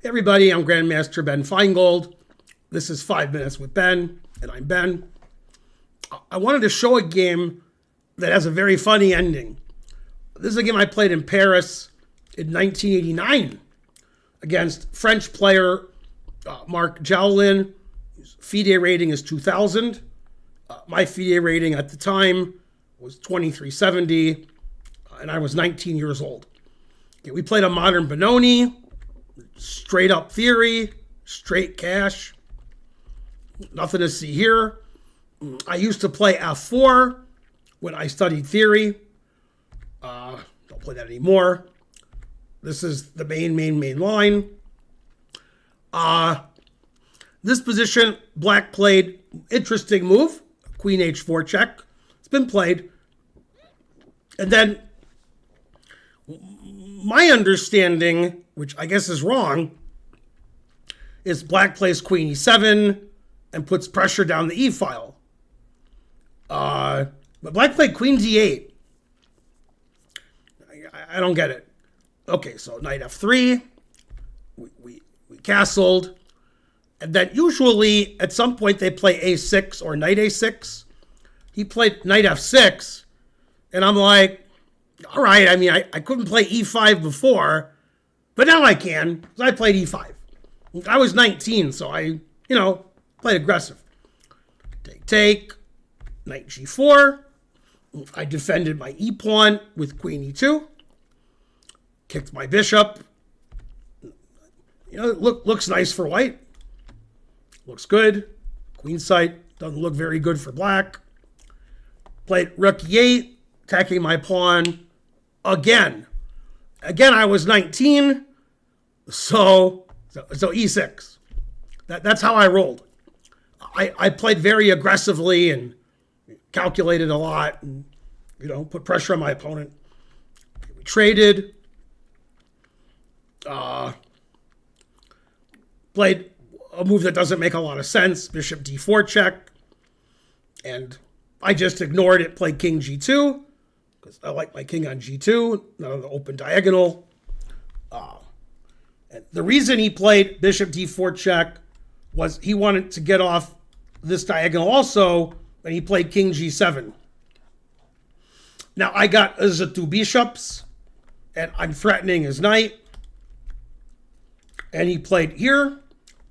Hey everybody, I'm Grandmaster Ben Finegold. This is 5 Minutes with Ben, and I'm Ben. I wanted to show a game that has a very funny ending. This is a game I played in Paris in 1989 against French player Marc Jaulin. His FIDE rating is 2000. My FIDE rating at the time was 2370, and I was 19 years old. Okay, we played a modern Benoni, straight up theory, straight cash. Nothing to see here. I used to play F4 when I studied theory. Don't play that anymore. This is the main line. This position, black played, interesting move, queen h4 check. It's been played. And then my understanding, which I guess is wrong, is black plays queen e7 and puts pressure down the e file. But black played queen d8. I don't get it. Okay, so knight f3. We castled. And then usually at some point they play a6 or knight a6. He played knight f6. And I'm like, all right, I mean, I couldn't play e5 before, but now I can, because I played e5. I was 19, so I, played aggressive. Take, knight g4. I defended my e-pawn with queen e2. Kicked my bishop. Looks nice for white. Looks good. Queen sight doesn't look very good for black. Played rook e8, attacking my pawn again. Again, I was 19, so e6. That's how I rolled. I played very aggressively and calculated a lot and, put pressure on my opponent. We traded. Played a move that doesn't make a lot of sense, bishop d4 check. And I just ignored it, played king g2, because I like my king on g2, not on the open diagonal. And the reason he played bishop d4 check was he wanted to get off this diagonal also, and he played king g7. Now I got the two bishops, and I'm threatening his knight. And he played here,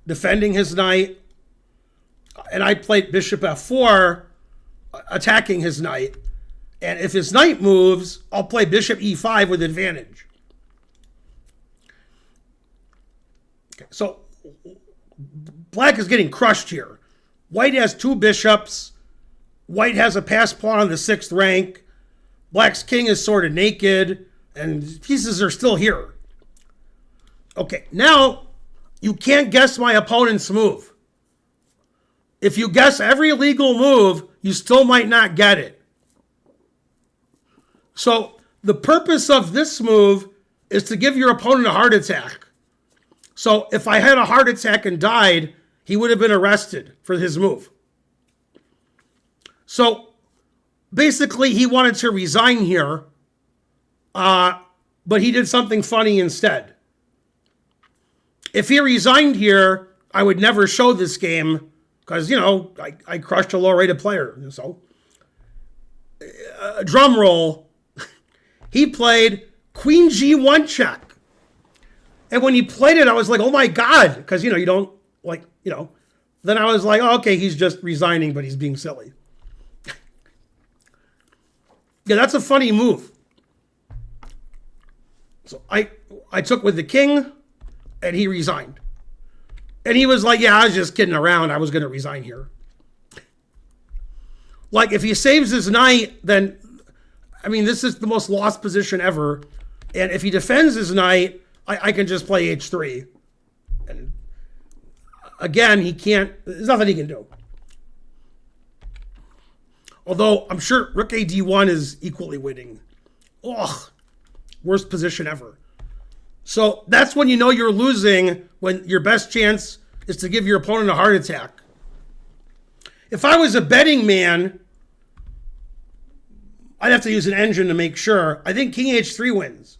defending his knight. And I played bishop f4, attacking his knight. And if his knight moves, I'll play bishop e5 with advantage. Okay, so black is getting crushed here. White has two bishops. White has a pass pawn on the 6th rank. Black's king is sort of naked, and pieces are still here. Okay, now you can't guess my opponent's move. If you guess every legal move, you still might not get it. So the purpose of this move is to give your opponent a heart attack. So if I had a heart attack and died, he would have been arrested for his move. So basically he wanted to resign here, but he did something funny instead. If he resigned here, I would never show this game because, I crushed a low-rated player. So, drum roll, he played queen g1 check. And when he played it, I was like, oh my God, because, you don't like, Then I was like, oh, okay, he's just resigning, but he's being silly. Yeah, that's a funny move. So I took with the king. And he resigned. And he was like, yeah, I was just kidding around. I was going to resign here. Like, if he saves his knight, then, this is the most lost position ever. And if he defends his knight, I can just play h3. And again, there's nothing he can do. Although, I'm sure rook a d1 is equally winning. Ugh, worst position ever. So that's when you know you're losing, when your best chance is to give your opponent a heart attack. If I was a betting man, I'd have to use an engine to make sure. I think king h3 wins.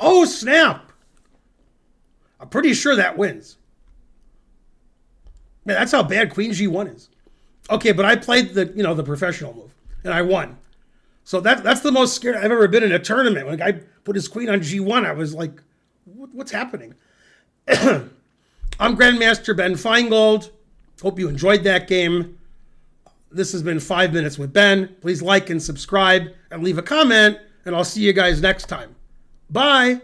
Oh, snap. I'm pretty sure that wins. Man, that's how bad Queen G1 is. Okay, but I played the professional move, and I won. So that's the most scared I've ever been in a tournament. When a guy put his queen on G1, I was like, what's happening? I'm Grandmaster Ben Finegold. Hope you enjoyed that game. This has been 5 Minutes with Ben. Please like and subscribe and leave a comment, and I'll see you guys next time. Bye.